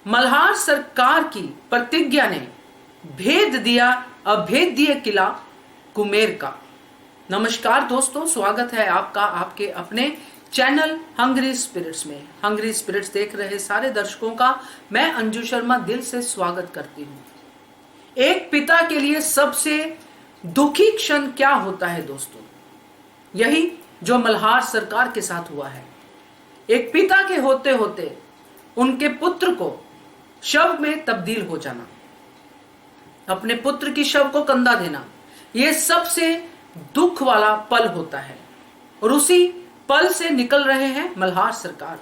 मल्हार सरकार की प्रतिज्ञा ने भेद दिया अभेद्य किला कुमेर का। नमस्कार दोस्तों, स्वागत है आपका आपके अपने चैनल हंग्री स्पिरिट्स में। हंग्री स्पिरिट्स देख रहे सारे दर्शकों का मैं अंजू शर्मा दिल से स्वागत करती हूं। एक पिता के लिए सबसे दुखी क्षण क्या होता है दोस्तों? यही जो मल्हार सरकार के साथ हुआ है। एक पिता के होते होते उनके पुत्र को शव में तब्दील हो जाना, अपने पुत्र की शव को कंधा देना, यह सबसे दुख वाला पल होता है। और उसी पल से निकल रहे हैं मल्हार सरकार।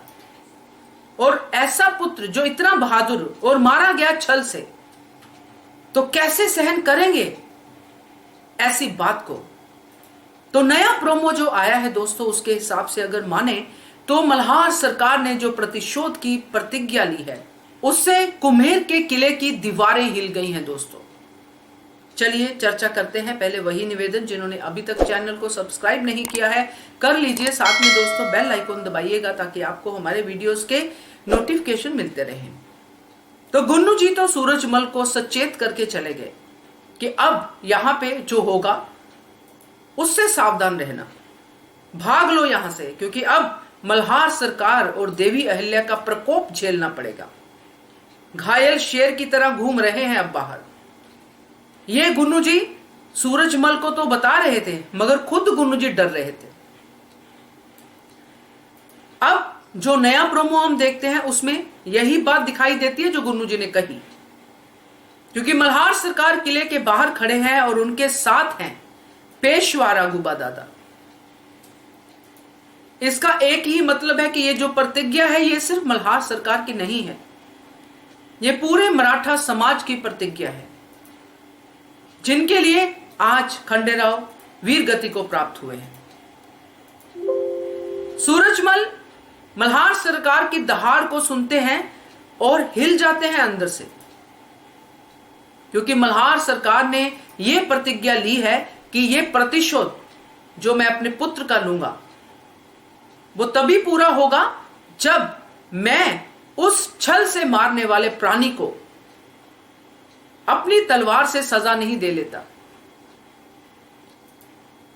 और ऐसा पुत्र जो इतना बहादुर और मारा गया छल से, तो कैसे सहन करेंगे ऐसी बात को? तो नया प्रोमो जो आया है दोस्तों, उसके हिसाब से अगर माने तो मल्हार सरकार ने जो प्रतिशोध की प्रतिज्ञा ली है, उससे कुम्हेर के किले की दीवारें हिल गई हैं दोस्तों। चलिए चर्चा करते हैं। पहले वही निवेदन, जिन्होंने अभी तक चैनल को सब्सक्राइब नहीं किया है कर लीजिए, साथ में दोस्तों बेल आइकन दबाइएगा ताकि आपको हमारे वीडियोस के नोटिफिकेशन मिलते रहें। तो गुन्नू जी तो सूरजमल को सचेत करके चले गए कि अब यहां पे जो होगा उससे सावधान रहना, भाग लो यहां से, क्योंकि अब मल्हार सरकार और देवी अहिल्या का प्रकोप झेलना पड़ेगा। घायल शेर की तरह घूम रहे हैं अब बाहर। ये गुन्नू जी सूरजमल को तो बता रहे थे, मगर खुद गुन्नू जी डर रहे थे। अब जो नया प्रोमो हम देखते हैं उसमें यही बात दिखाई देती है जो गुन्नू जी ने कही, क्योंकि मल्हार सरकार किले के बाहर खड़े हैं और उनके साथ हैं पेशवा राघुबा दादा। इसका एक ही मतलब है कि ये जो प्रतिज्ञा है ये सिर्फ मल्हार सरकार की नहीं है, ये पूरे मराठा समाज की प्रतिज्ञा है, जिनके लिए आज खंडेराव वीर गति को प्राप्त हुए हैं। सूरजमल मल्हार सरकार की दहाड़ को सुनते हैं और हिल जाते हैं अंदर से, क्योंकि मल्हार सरकार ने यह प्रतिज्ञा ली है कि यह प्रतिशोध जो मैं अपने पुत्र का लूंगा वो तभी पूरा होगा जब मैं उस छल से मारने वाले प्राणी को अपनी तलवार से सजा नहीं दे लेता।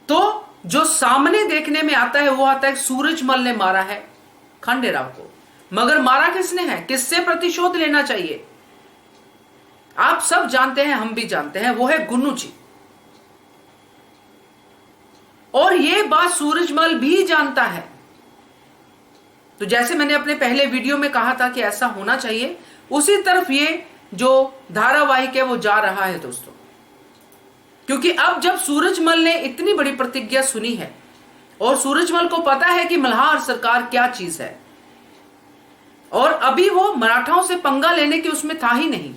तो जो सामने देखने में आता है वो आता है सूरजमल ने मारा है खंडेराव को, मगर मारा किसने है? किससे प्रतिशोध लेना चाहिए? आप सब जानते हैं, हम भी जानते हैं, वो है गुन्नू जी। और ये बात सूरजमल भी जानता है। तो जैसे मैंने अपने पहले वीडियो में कहा था कि ऐसा होना चाहिए, उसी तरफ ये जो धारावाहिक है वो जा रहा है दोस्तों। क्योंकि अब जब सूरजमल ने इतनी बड़ी प्रतिज्ञा सुनी है और सूरजमल को पता है कि मल्हार सरकार क्या चीज है, और अभी वो मराठाओं से पंगा लेने की उसमें था ही नहीं,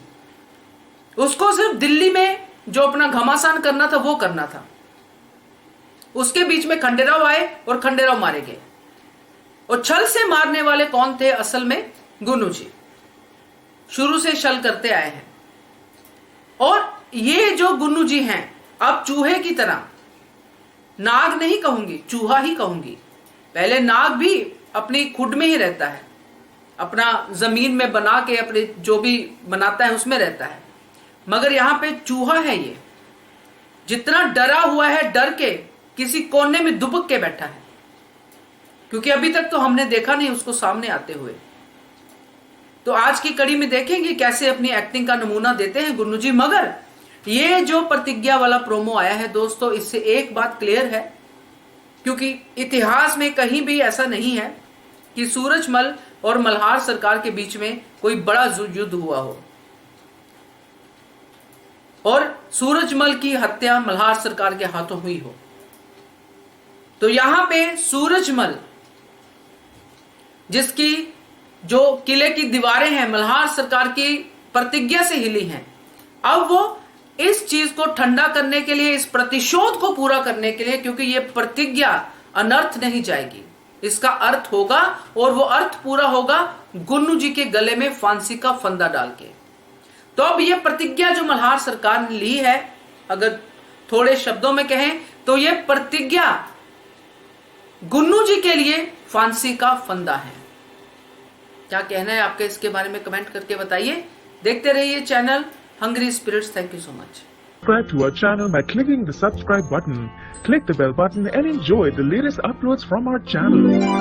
उसको सिर्फ दिल्ली में जो अपना घमासान करना था वो करना था। उसके बीच में खंडेराव आए और खंडेराव मारे गए। और छल से मारने वाले कौन थे? असल में गुन्नू जी शुरू से छल करते आए हैं। और ये जो गुन्नू जी हैं अब चूहे की तरह, नाग नहीं कहूंगी, चूहा ही कहूंगी। पहले नाग भी अपनी खुड में ही रहता है, अपना जमीन में बना के अपने जो भी बनाता है उसमें रहता है, मगर यहां पे चूहा है। ये जितना डरा हुआ है, डर के किसी कोने में दुबक के बैठा है, क्योंकि अभी तक तो हमने देखा नहीं उसको सामने आते हुए। तो आज की कड़ी में देखेंगे कैसे अपनी एक्टिंग का नमूना देते हैं गुन्नू जी। मगर ये जो प्रतिज्ञा वाला प्रोमो आया है दोस्तों, इससे एक बात क्लियर है, क्योंकि इतिहास में कहीं भी ऐसा नहीं है कि सूरजमल और मल्हार सरकार के बीच में कोई बड़ा युद्ध हुआ हो और सूरजमल की हत्या मल्हार सरकार के हाथों हुई हो। तो यहां पे सूरजमल, जिसकी जो किले की दीवारें हैं मल्हार सरकार की प्रतिज्ञा से हिली हैं, अब वो इस चीज को ठंडा करने के लिए, इस प्रतिशोध को पूरा करने के लिए, क्योंकि ये प्रतिज्ञा अनर्थ नहीं जाएगी, इसका अर्थ होगा, और वो अर्थ पूरा होगा गुन्नू जी के गले में फांसी का फंदा डाल के। तो अब ये प्रतिज्ञा जो मल्हार सरकार ने ली है, अगर थोड़े शब्दों में कहें तो ये प्रतिज्ञा गुन्नू जी के लिए फांसी का फंदा है। क्या कहना है आपके इसके बारे में कमेंट करके बताइए। देखते रहिए channel Hungry Spirits. Thank you so much. Subscribe to our channel by clicking the subscribe button. Click the bell button and enjoy the latest uploads from our channel.